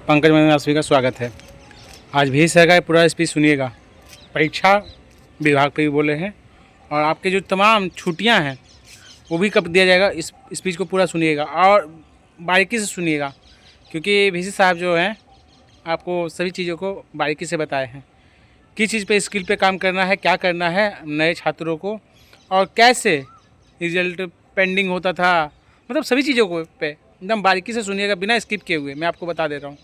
पंकज में आप सभी का स्वागत है। आज भी सर का पूरा स्पीच सुनिएगा। परीक्षा विभाग पे भी बोले हैं और आपके जो तमाम छुट्टियां हैं वो भी कब दिया जाएगा, इस स्पीच को पूरा सुनिएगा और बारीकी से सुनिएगा, क्योंकि वीसी साहब जो हैं आपको सभी चीज़ों को बारीकी से बताए हैं। किस चीज़ पे स्किल पे काम करना है, क्या करना है नए छात्रों को, और कैसे रिजल्ट पेंडिंग होता था, मतलब सभी चीज़ों को पे एकदम बारीकी से सुनिएगा बिना स्किप किए हुए। मैं आपको बता दे रहा हूँ,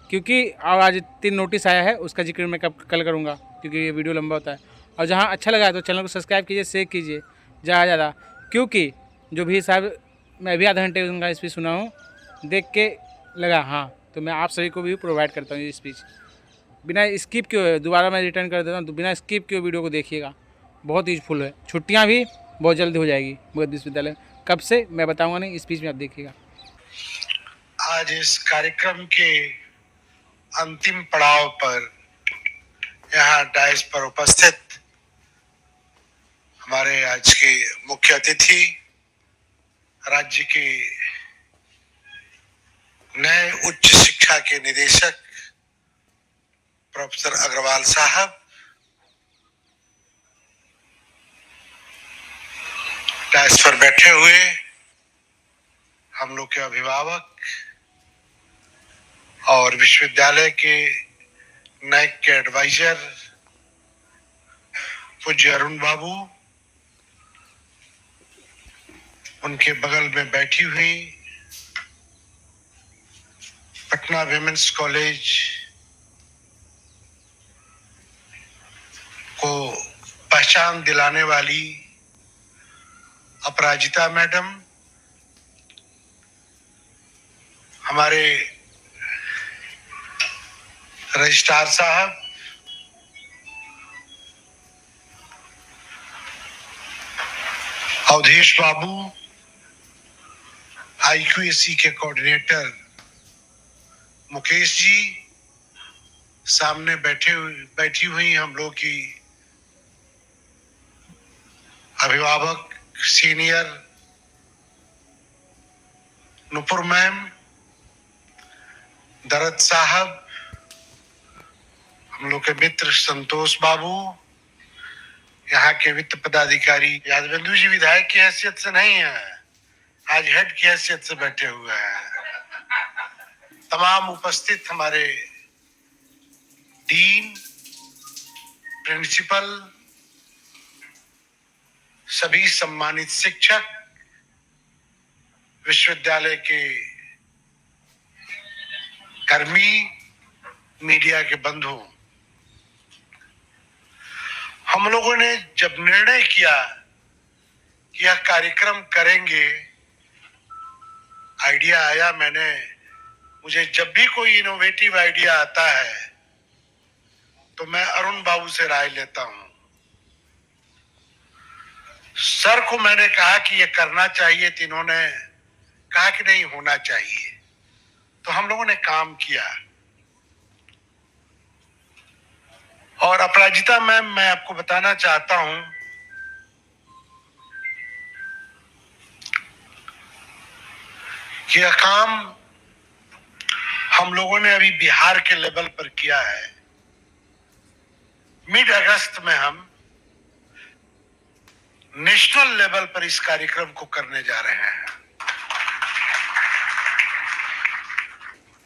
क्योंकि और आज 3 नोटिस आया है, उसका जिक्र मैं कल करूँगा, क्योंकि ये वीडियो लंबा होता है। और जहाँ अच्छा लगा है तो चैनल को सब्सक्राइब कीजिए, शेयर कीजिए ज़्यादा, क्योंकि जो भी साहब मैं भी आधा घंटे उनका स्पीच सुना हूँ, देख के लगा हाँ, तो मैं आप सभी को भी प्रोवाइड करता हूँ ये स्पीच बिना स्किप किए। दोबारा मैं रिटर्न कर देता हूँ, तो बिना स्किप किए वीडियो को देखिएगा, बहुत यूजफुल है। छुट्टियाँ भी बहुत जल्दी हो जाएगी मगध विश्वविद्यालय, कब से मैं बताऊँगा नहीं, स्पीच में आप देखिएगा। आज इस कार्यक्रम के अंतिम पड़ाव पर यहाँ डायस पर उपस्थित हमारे आज के मुख्य अतिथि, राज्य के नए उच्च शिक्षा के निदेशक प्रोफेसर अग्रवाल साहब, डायस पर बैठे हुए हम लोग के अभिभावक और विश्वविद्यालय के नैक के एडवाइजर पूज्य अरुण बाबू, उनके बगल में बैठी हुई पटना विमेंस कॉलेज को पहचान दिलाने वाली अपराजिता मैडम, हमारे रजिस्ट्रार साहब, अवधेश बाबू, IQAC के कोऑर्डिनेटर मुकेश जी, सामने बैठी हुई हम लोग की अभिभावक सीनियर नुपुर मैम, दरद साहब, हम लोग के मित्र संतोष बाबू, यहाँ के वित्त पदाधिकारी यादवेंदु जी विधायक की हैसियत से नहीं है, आज हेड की हैसियत से बैठे हुए हैं। तमाम उपस्थित हमारे डीन, प्रिंसिपल, सभी सम्मानित शिक्षक, विश्वविद्यालय के कर्मी, मीडिया के बंधु, हम लोगों ने जब निर्णय किया कि यह कार्यक्रम करेंगे, आइडिया आया, मुझे जब भी कोई इनोवेटिव आइडिया आता है तो मैं अरुण बाबू से राय लेता हूं। सर को मैंने कहा कि यह करना चाहिए, तो इन्होंने कहा कि नहीं होना चाहिए, तो हम लोगों ने काम किया। और अपराजिता मैम, मैं आपको बताना चाहता हूं कि यह काम हम लोगों ने अभी बिहार के लेवल पर किया है। मिड अगस्त में हम नेशनल लेवल पर इस कार्यक्रम को करने जा रहे हैं।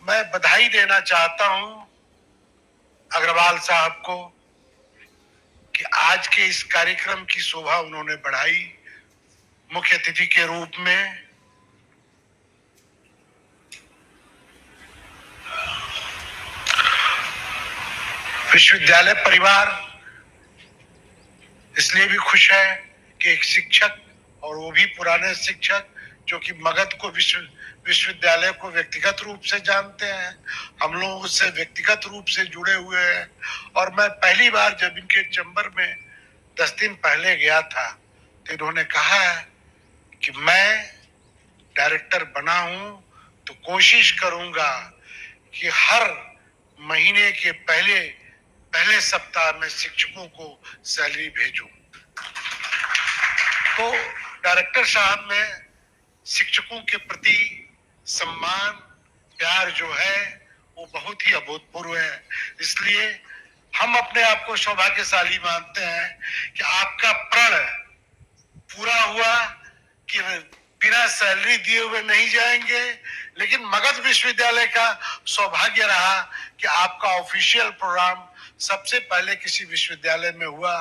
मैं बधाई देना चाहता हूं अग्रवाल साहब को कि आज के इस कार्यक्रम की शोभा उन्होंने बढ़ाई। मुख्य अतिथि के रूप में विश्वविद्यालय परिवार इसलिए भी खुश है कि एक शिक्षक, और वो भी पुराने शिक्षक, जो कि मगध को विश्वविद्यालय को व्यक्तिगत रूप से जानते हैं, हम लोग उससे व्यक्तिगत रूप से जुड़े हुए हैं। और मैं पहली बार जब इनके चैम्बर में 10 दिन पहले गया था तो इन्होंने कहा कि मैं डायरेक्टर बना हूं तो कोशिश करूंगा कि हर महीने के पहले सप्ताह में शिक्षकों को सैलरी भेजूं। तो डायरेक्टर साहब में शिक्षकों के प्रति सम्मान, प्यार जो है वो बहुत ही अभूतपूर्व है। इसलिए हम अपने आप को सौभाग्यशाली मानते हैं कि आपका प्रण पूरा हुआ कि बिना सैलरी दिए हुए नहीं जाएंगे, लेकिन मगध विश्वविद्यालय का सौभाग्य रहा कि आपका ऑफिशियल प्रोग्राम सबसे पहले किसी विश्वविद्यालय में हुआ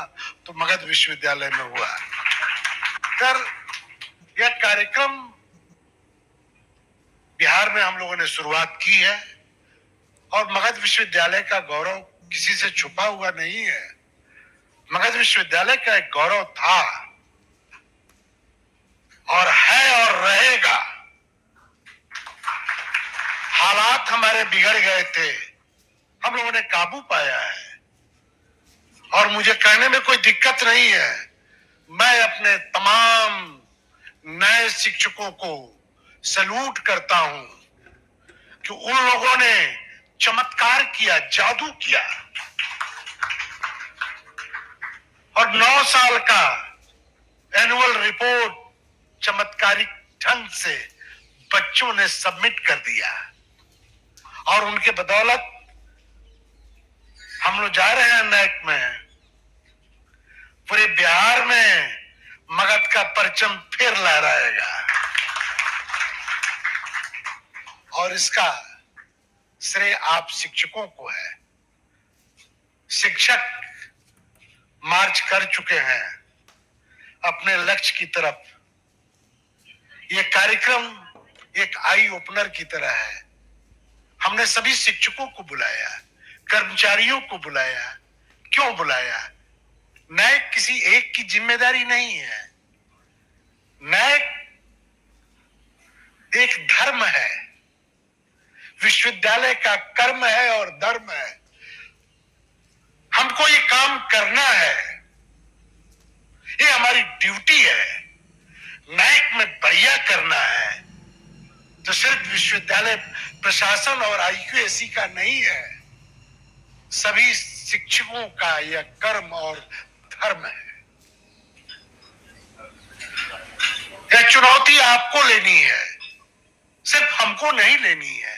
तो मगध विश्वविद्यालय में हुआ। कर यह कार्यक्रम बिहार में हम लोगों ने शुरुआत की है और मगध विश्वविद्यालय का गौरव किसी से छुपा हुआ नहीं है। मगध विश्वविद्यालय का एक गौरव था और है और रहेगा। हालात हमारे बिगड़ गए थे, हम लोगों ने काबू पाया है और मुझे कहने में कोई दिक्कत नहीं है। मैं अपने तमाम नए शिक्षकों को सैल्यूट करता हूं कि उन लोगों ने चमत्कार किया, जादू किया और 9 साल का एनुअल रिपोर्ट चमत्कारिक ढंग से बच्चों ने सबमिट कर दिया और उनके बदौलत हम लोग जा रहे हैं नैक में। पूरे बिहार में मगध का परचम फिर लहराएगा और इसका श्रेय आप शिक्षकों को है। शिक्षक मार्च कर चुके हैं अपने लक्ष्य की तरफ। यह कार्यक्रम एक आई ओपनर की तरह है। हमने सभी शिक्षकों को बुलाया, कर्मचारियों को बुलाया। क्यों बुलाया? नैक किसी एक की जिम्मेदारी नहीं है। नैक एक धर्म है, विश्वविद्यालय का कर्म है और धर्म है। हमको ये काम करना है, ये हमारी ड्यूटी है। नैक में बढ़िया करना है तो सिर्फ विश्वविद्यालय प्रशासन और IQAC का नहीं है, सभी शिक्षकों का यह कर्म और धर्म है। यह चुनौती आपको लेनी है, सिर्फ हमको नहीं लेनी है,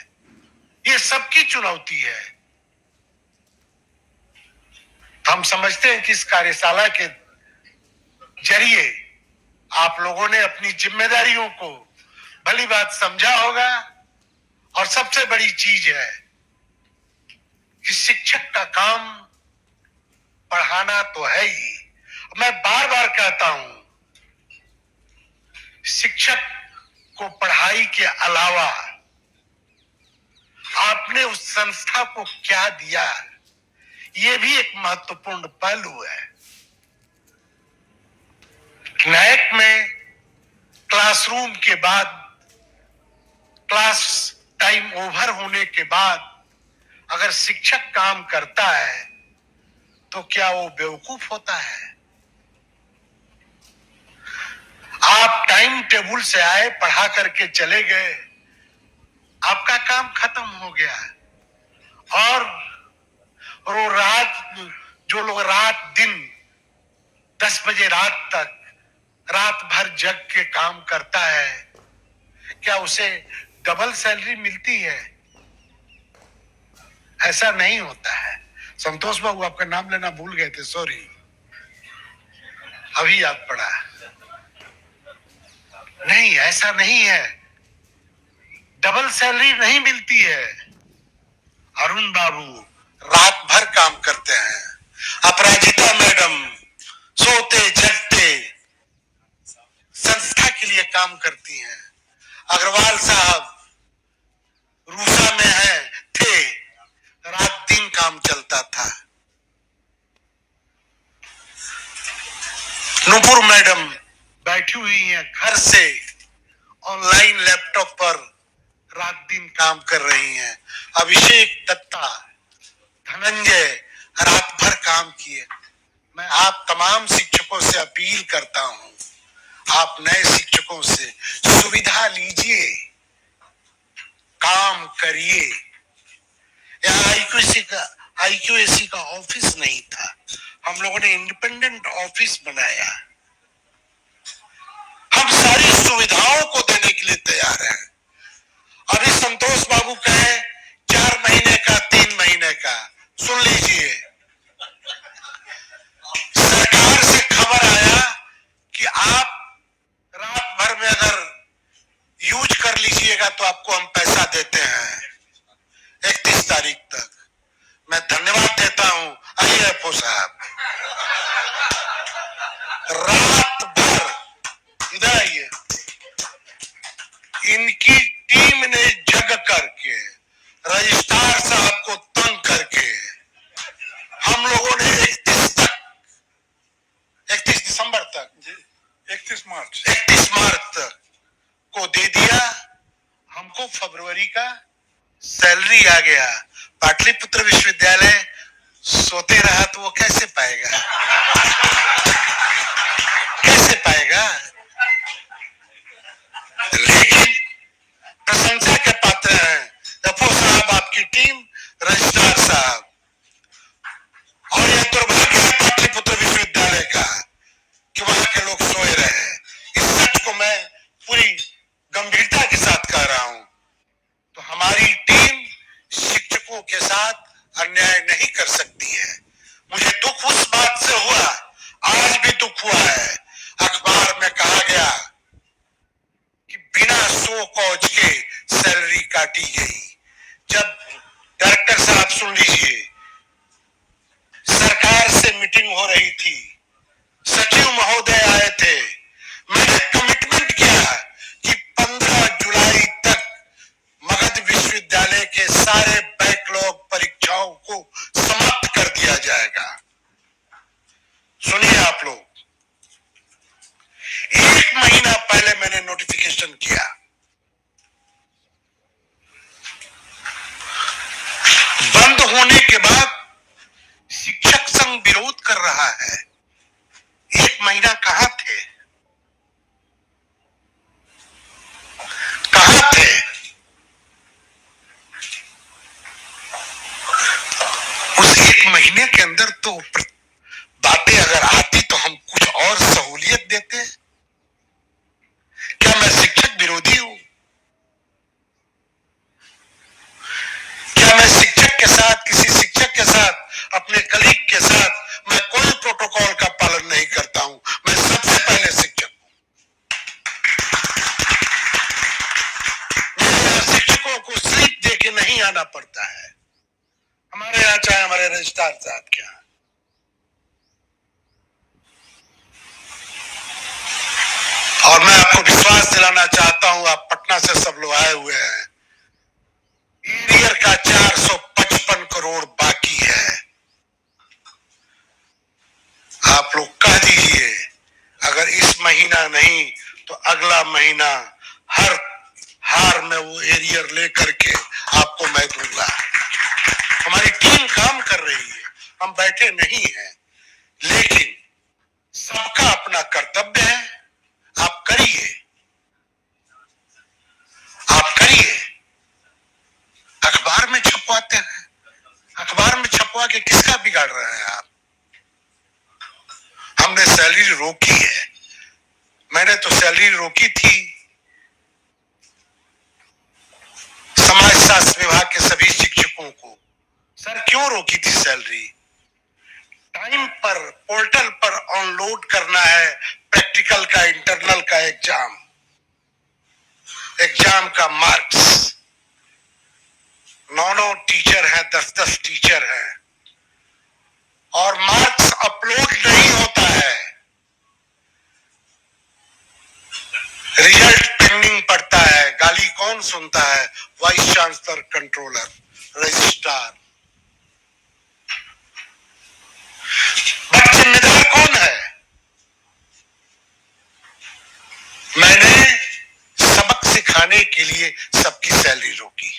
ये सबकी चुनौती है। हम समझते हैं कि इस कार्यशाला के जरिए आप लोगों ने अपनी जिम्मेदारियों को भली बात समझा होगा और सबसे बड़ी चीज है कि शिक्षक का काम पढ़ाना तो है ही। मैं बार बार कहता हूं, शिक्षक को पढ़ाई के अलावा आपने उस संस्था को क्या दिया, यह भी एक महत्वपूर्ण पहलू है। नैक में क्लासरूम के बाद, क्लास टाइम ओवर होने के बाद अगर शिक्षक काम करता है तो क्या वो बेवकूफ होता है? आप टाइम टेबल से आए, पढ़ा करके चले गए, आपका काम खत्म हो गया और वो जो लोग रात दिन 10 बजे रात तक रात भर जग के काम करता है, क्या उसे डबल सैलरी मिलती है? ऐसा नहीं होता है। संतोष बाबू, आपका नाम लेना भूल गए थे, सॉरी, अभी याद पड़ा। नहीं, ऐसा नहीं है, डबल सैलरी नहीं मिलती है। अरुण बाबू रात भर काम करते हैं, अपराजिता मैडम सोते जगते संस्था के लिए काम करती हैं, अग्रवाल साहब रूसा में थे, रात दिन काम चलता था, नूपुर मैडम बैठी हुई हैं घर से ऑनलाइन लैपटॉप पर रात दिन काम कर रही हैं, अभिषेक दत्ता, धनंजय रात भर काम किए। मैं आप तमाम शिक्षकों से अपील करता हूं, आप नए शिक्षकों से सुविधा लीजिए, काम करिए। IQAC का ऑफिस नहीं था, हम लोगों ने इंडिपेंडेंट ऑफिस बनाया। हम सारी सुविधाओं को देने के लिए तैयार हैं। अभी संतोष बाबू कहे 4 महीने सुन लीजिए, सरकार से खबर आया कि आप रात भर में अगर यूज कर लीजिएगा तो आपको हम पैसा देते हैं 31 तारीख तक। मैं धन्यवाद देता हूं आईएफओ साहब। रात भर इधर आइए, इनकी टीम ने जग करके रजिस्ट्रार साहब को तंग करके हम लोगों ने 31 दिसंबर तक 31 मार्च तक को दे दिया। हमको फरवरी का सैलरी आ गया। पाटलिपुत्र विश्वविद्यालय सोते रहा तो वो कैसे पाएगा, कैसे पाएगा? लेकिन प्रशंसा के पात्र हैं एफओ साहब, आपकी टीम, रजिस्ट्रार साहब। और यह दुर्भाग्य है पाटलिपुत्र विश्वविद्यालय का कि वहां के लोग सोए रहे। इस सच को मैं पूरी गंभीरता के साथ कह रहा हूं। तो हमारी टीम शिक्षकों के साथ अन्याय नहीं कर सकती है। मुझे दुख उस बात से हुआ, आज भी दुख हुआ है। अखबार में कहा गया कि बिना सो कौज के सैलरी काटी गई। जब डायरेक्टर साहब, सुन लीजिए, सरकार से मीटिंग हो रही थी, सचिव महोदय आए थे, मैंने कमिटमेंट किया कि 15 जुलाई तक मगध विश्वविद्यालय के सारे बैकलॉग परीक्षाओं को समाप्त कर दिया जाएगा। सुनिए आप लोग, 1 महीना पहले मैंने नोटिफिकेशन किया, बंद होने के बाद शिक्षक संघ विरोध कर रहा है। 1 महीना कहां थे, कहां थे? उस 1 महीने के अंदर तो बातें अगर आती तो हम कुछ और सहूलियत देते। क्या मैं शिक्षक विरोधी हूं? क्या मैं शिक्षक के साथ, किसी शिक्षक के साथ, अपने कलीग के साथ मैं कोई प्रोटोकॉल का पालन नहीं करता हूं? मैं सबसे पहले शिक्षक हूं। शिक्षकों को स्लिप दे के नहीं आना पड़ता है हमारे यहाँ, चाहे हमारे रजिस्ट्रार साहब के यहाँ। और मैं आपको विश्वास दिलाना चाहता हूं, आप पटना से सब लोग आए हुए हैं, एरियर का 455 करोड़ बाकी है। आप लोग कह दीजिए, अगर इस महीना नहीं तो अगला महीना हर हार में वो एरियर लेकर के आपको मैं दूंगा। हमारी टीम काम कर रही है, हम बैठे नहीं हैं, लेकिन सबका अपना कर्तव्य है। आप करिए, आप करिए। अखबार में छपवाते हैं, अखबार में छपवा के किसका बिगाड़ रहे हैं आप? हमने सैलरी रोकी है, मैंने तो सैलरी रोकी थी समाज शास्त्र विभाग के सभी शिक्षकों को। सर क्यों रोकी थी सैलरी? टाइम पर पोर्टल पर ऑनलोड करना है प्रैक्टिकल का, इंटरनल का एग्जाम, एग्जाम का मार्क्स। 9 टीचर हैं, 10 टीचर हैं, और मार्क्स अपलोड नहीं होता है, रिजल्ट पेंडिंग पड़ता है। गाली कौन सुनता है? Vice chancellor, controller, registrar. But जिम्मेदार कौन है? मैंने सबक सिखाने के लिए सबकी सैलरी रोकी।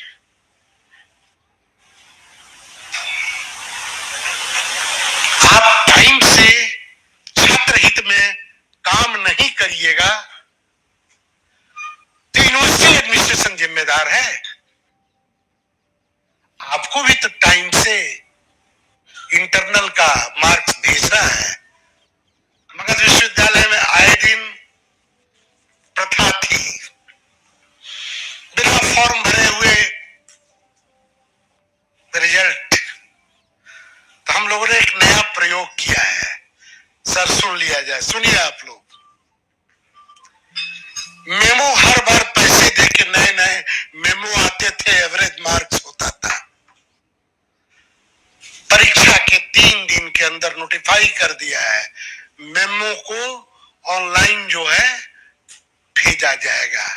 आप टाइम से छात्र हित में काम नहीं करिएगा तो यूनिवर्सिटी एडमिनिस्ट्रेशन जिम्मेदार है। आपको भी तो टाइम से इंटरनल का मार्क्स भेजना है। मगध विश्वविद्यालय में आए दिन प्रथा थी, बिना फॉर्म भरे हुए रिजल्ट जाए। सुनिए आप लोग, मेमो हर बार पैसे दे के नए नए मेमो आते थे, एवरेज मार्क्स होता था। परीक्षा के 3 दिन के अंदर नोटिफाई कर दिया है, मेमो को ऑनलाइन जो है भेजा जाएगा।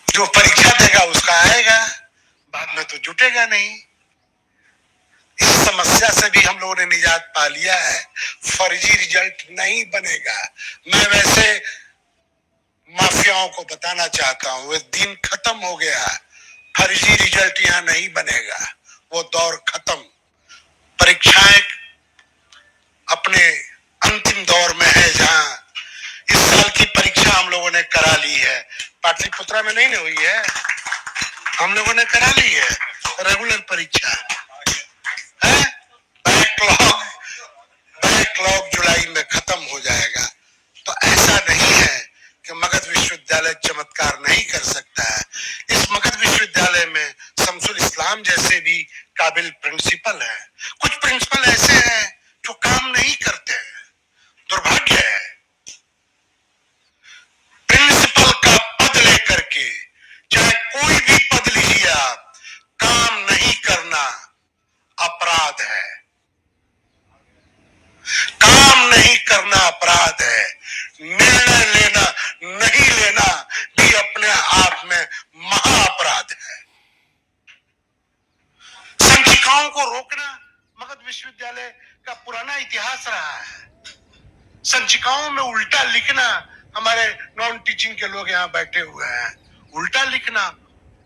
जो परीक्षा देगा उसका आएगा, बाद में तो जुटेगा नहीं। इस समस्या से भी हम लोगों ने निजात पा लिया है, फर्जी रिजल्ट नहीं बनेगा। मैं वैसे माफियाओं को बताना चाहता हूं, वो दिन खत्म हो गया, फर्जी रिजल्ट यहां नहीं बनेगा, वो दौर खत्म। परीक्षाएं अपने अंतिम दौर में है, जहां इस साल की परीक्षा हम लोगों ने करा ली है, पाटलिपुत्रा में नहीं हुई है, हम लोगों ने करा ली है रेगुलर परीक्षा है। बैकलॉग जुलाई में खत्म हो जाएगा। तो ऐसा नहीं है कि मगध विश्वविद्यालय चमत्कार नहीं कर सकता है। इस मगध विश्वविद्यालय में शमसुल इस्लाम जैसे भी काबिल प्रिंसिपल है। कुछ प्रिंसिपल ऐसे हैं जो काम नहीं करते हैं, दुर्भाग्य है। प्रिंसिपल का पद लेकर के, चाहे कोई भी पद लीजिए आप, काम नहीं करना अपराध है। काम नहीं करना अपराध है। निर्णय लेना नहीं लेना भी अपने आप में महा अपराध है। संचिकाओं को रोकना मगध विश्वविद्यालय का पुराना इतिहास रहा है। संचिकाओं में उल्टा लिखना, हमारे नॉन टीचिंग के लोग यहाँ बैठे हुए हैं, उल्टा लिखना,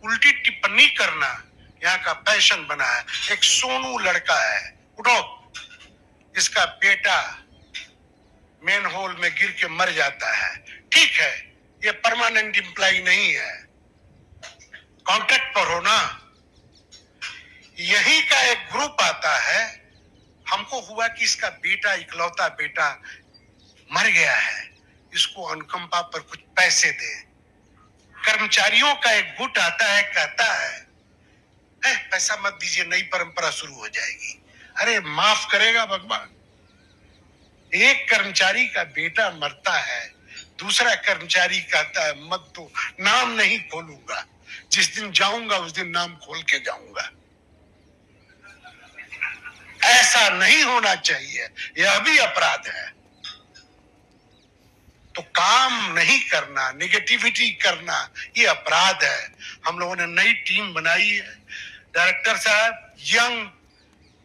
उल्टी टिप्पणी करना यहाँ का पैशन बना है। एक सोनू लड़का है, उठो, इसका बेटा मेन होल में गिर के मर जाता है। ठीक है, ये परमानेंट एम्प्लॉय नहीं है, कॉन्ट्रैक्ट पर हो ना। यही का एक ग्रुप आता है, हमको हुआ कि इसका बेटा, इकलौता बेटा मर गया है, इसको अनुकंपा पर कुछ पैसे दे। कर्मचारियों का एक गुट आता है, कहता है पैसा मत दीजिए, नई परंपरा शुरू हो जाएगी। अरे माफ करेगा भगवान, एक कर्मचारी का बेटा मरता है, दूसरा कर्मचारी कहता है मत दो, नाम नहीं खोलूंगा, जिस दिन जाऊंगा उस दिन नाम खोल के जाऊंगा। ऐसा नहीं होना चाहिए, यह भी अपराध है। तो काम नहीं करना, निगेटिविटी करना, ये अपराध है। हम लोगों ने नई टीम बनाई है, डायरेक्टर साहब यंग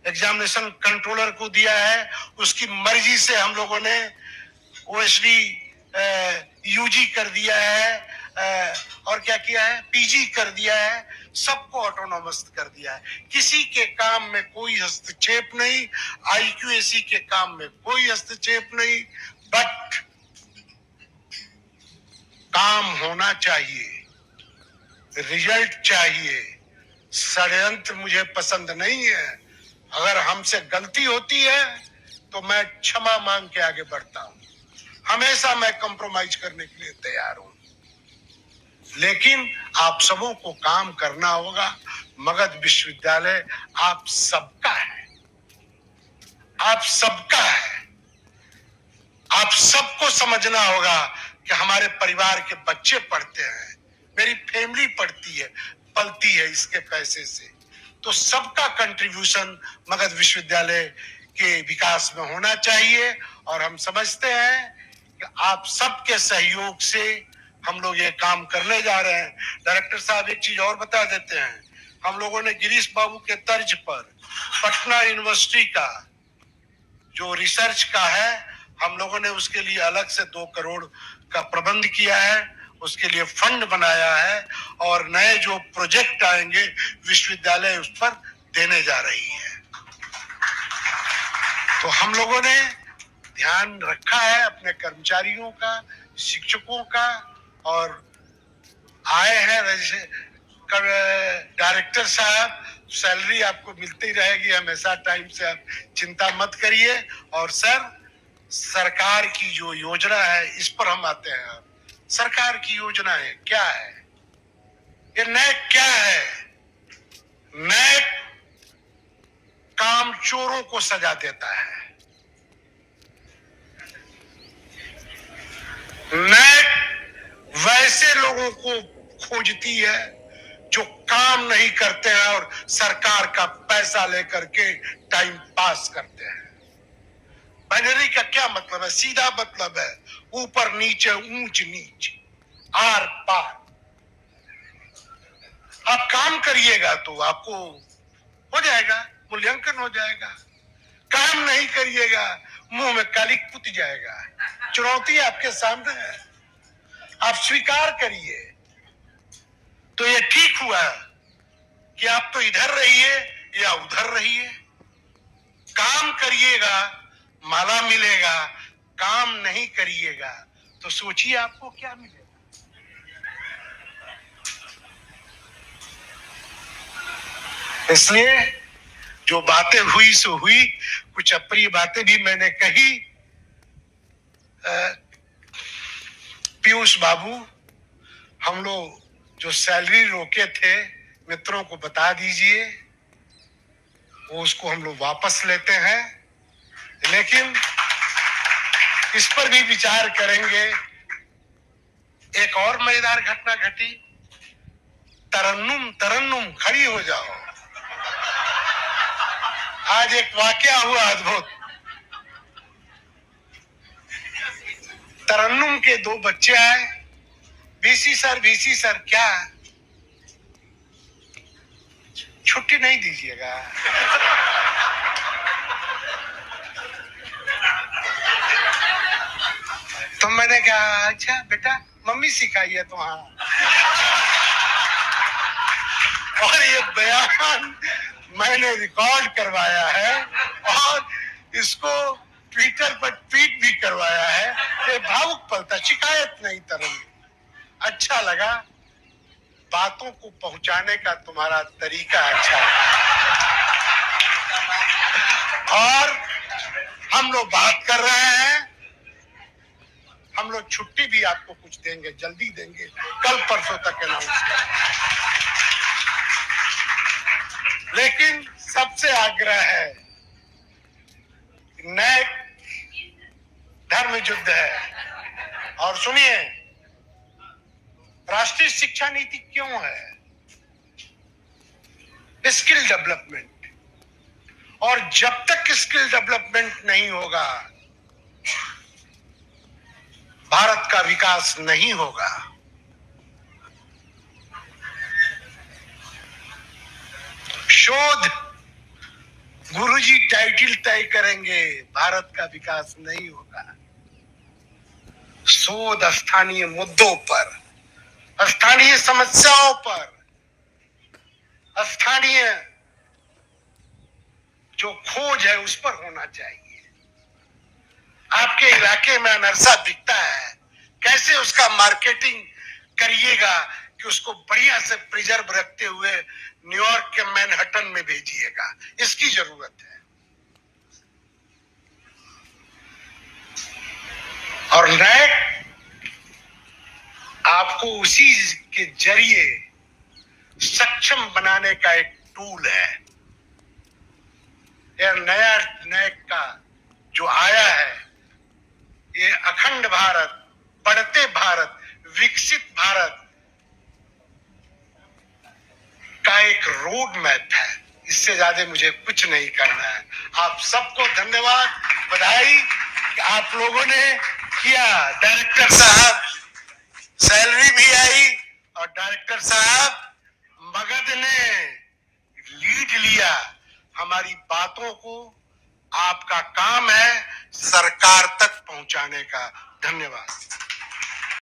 एग्जामिनेशन कंट्रोलर को दिया है, उसकी मर्जी से हम लोगों ने ओएसडी यूजी कर दिया है, और क्या किया है, पीजी कर दिया है, सबको ऑटोनोमस कर दिया है। किसी के काम में कोई हस्तक्षेप नहीं, आईक्यूएसी के काम में कोई हस्तक्षेप नहीं, बट काम होना चाहिए, रिजल्ट चाहिए। षड्यंत्र मुझे पसंद नहीं है। अगर हमसे गलती होती है तो मैं क्षमा मांग के आगे बढ़ता हूं, हमेशा मैं कंप्रोमाइज करने के लिए तैयार हूं, लेकिन आप सबों को काम करना होगा। मगध विश्वविद्यालय आप सबका है, आप सबका है। आप सबको समझना होगा कि हमारे परिवार के बच्चे पढ़ते हैं, मेरी फैमिली पढ़ती है, पलती है इसके पैसे से। तो सबका कंट्रीब्यूशन मगध विश्वविद्यालय के विकास में होना चाहिए, और हम समझते हैं कि आप सबके सहयोग से हम लोग ये काम करने जा रहे हैं। डायरेक्टर साहब एक चीज और बता देते हैं, हम लोगों ने गिरीश बाबू के तर्ज पर पटना यूनिवर्सिटी का जो रिसर्च का है, हम लोगों ने उसके लिए अलग से 2 करोड़ का प्रबंध किया है, उसके लिए फंड बनाया है, और नए जो प्रोजेक्ट आएंगे विश्वविद्यालय उस पर देने जा रही है। तो हम लोगों ने ध्यान रखा है अपने कर्मचारियों का, शिक्षकों का, और आए हैं डायरेक्टर साहब, सैलरी आपको मिलती रहेगी हमेशा टाइम से, आप चिंता मत करिए। और सर, सरकार की जो योजना है, इस पर हम आते हैं। सरकार की योजना है क्या है, ये नैक क्या है? नैक काम चोरों को सजा देता है, खोजती है जो काम नहीं करते हैं और सरकार का पैसा लेकर के टाइम पास करते हैं। बाइनरी का क्या मतलब है? सीधा मतलब है ऊपर नीचे, ऊंच नीच, आर पार। आप काम करिएगा तो आपको हो जाएगा, मूल्यांकन हो जाएगा। काम नहीं करिएगा, मुंह में काली पुत जाएगा। चुनौती आपके सामने है, आप स्वीकार करिए। तो ये ठीक हुआ कि आप तो इधर रहिए या उधर रहिए, काम करिएगा माला मिलेगा, काम नहीं करिएगा तो सोचिए आपको क्या मिलेगा। इसलिए जो बातें हुई सो हुई, कुछ अप्रिय बातें भी मैंने कही। पीयूष बाबू, हम लोग जो सैलरी रोके थे मित्रों को बता दीजिए, वो उसको हम लोग वापस लेते हैं, लेकिन इस पर भी विचार करेंगे। एक और मजेदार घटना घटी। तरन्नुम तरन्नुम खड़ी हो जाओ। आज एक वाकया हुआ अद्भुत। तरन्नुम के 2 बच्चे आए। वीसी सर क्या छुट्टी नहीं दीजिएगा? तो मैंने कहा अच्छा बेटा, मम्मी सिखाई है तुम्हारा। और ये बयान मैंने रिकॉर्ड करवाया है और इसको ट्विटर पर ट्वीट भी करवाया है। ये भावुक पलता, शिकायत नहीं तरन। अच्छा लगा, बातों को पहुंचाने का तुम्हारा तरीका अच्छा है। और हम लोग बात कर रहे हैं, हम लोग छुट्टी भी आपको कुछ देंगे, जल्दी देंगे, कल परसों तक अनाउंस करेंगे। लेकिन सबसे आग्रह है, नए धर्म युद्ध है। और सुनिए, राष्ट्रीय शिक्षा नीति क्यों है? Skill development. और जब तक स्किल डेवलपमेंट नहीं होगा, भारत का विकास नहीं होगा। शोध गुरुजी टाइटल तय करेंगे, भारत का विकास नहीं होगा। शोध स्थानीय मुद्दों पर, स्थानीय समस्याओं पर, स्थानीय जो खोज है उस पर होना चाहिए। आपके इलाके में अनरसा दिखता है, कैसे उसका मार्केटिंग करिएगा कि उसको बढ़िया से प्रिजर्व रखते हुए न्यूयॉर्क के मैनहट्टन में भेजिएगा, इसकी जरूरत है। और नए आपको उसी के जरिए सक्षम बनाने का एक टूल है। यह नया नैक का जो आया है, ये अखंड भारत, बढ़ते भारत, विकसित भारत का एक रोड मैप है। इससे ज्यादा मुझे कुछ नहीं करना है। आप सबको धन्यवाद, बधाई कि आप लोगों ने किया। डायरेक्टर साहब सैलरी भी आई और डायरेक्टर साहब मगध ने लीड लिया। हमारी बातों को आपका काम है सरकार तक पहुंचाने का। धन्यवाद।